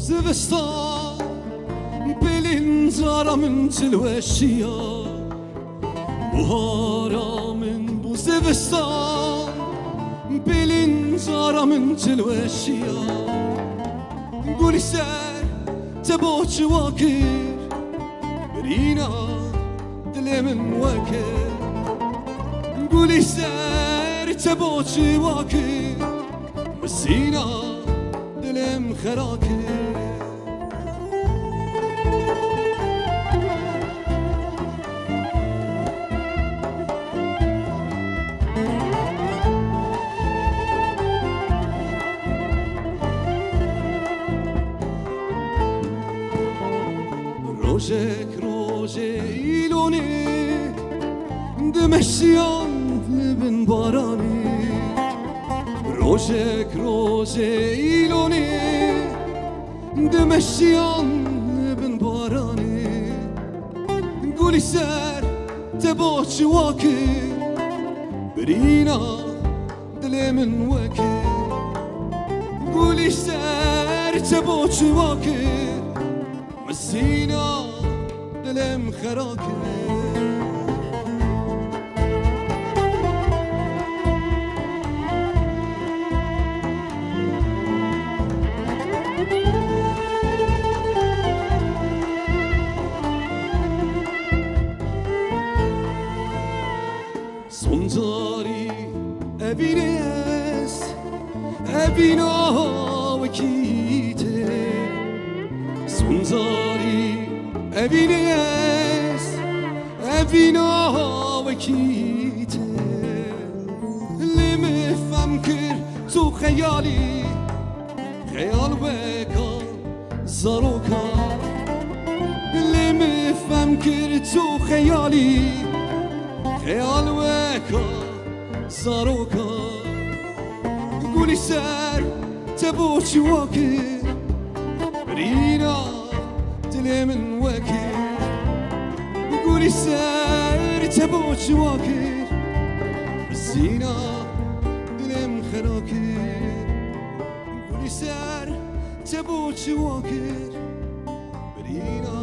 زفستان بلين زارا من تلوشيا بهارا من بو زفستان بلين زارا من تلوشيا قولي سر تبوش واكر برينا دلي من وكر قولي سر تبوش واكر مسينا دلم خراكر روجك روجي إيلوني دمشيان لبن باراني روجك روجي إيلوني دمشيان لبن باراني قولي سر تبوش واكر برينا دلي من وكر قولي سر تبوش واكر مسينا دلم خراكر Sonzari evines evina vakite Sonzari evines evina vakite Limi femkir tu khayali khayal beka zaroka Limi femkir tu khayali خيال وكا صاروكا قولي سر تبوش واكر برينا دلي من وكر قولي سر تبوش واكر مسينا دلي من خراكر قولي سر تبوش واكر برينا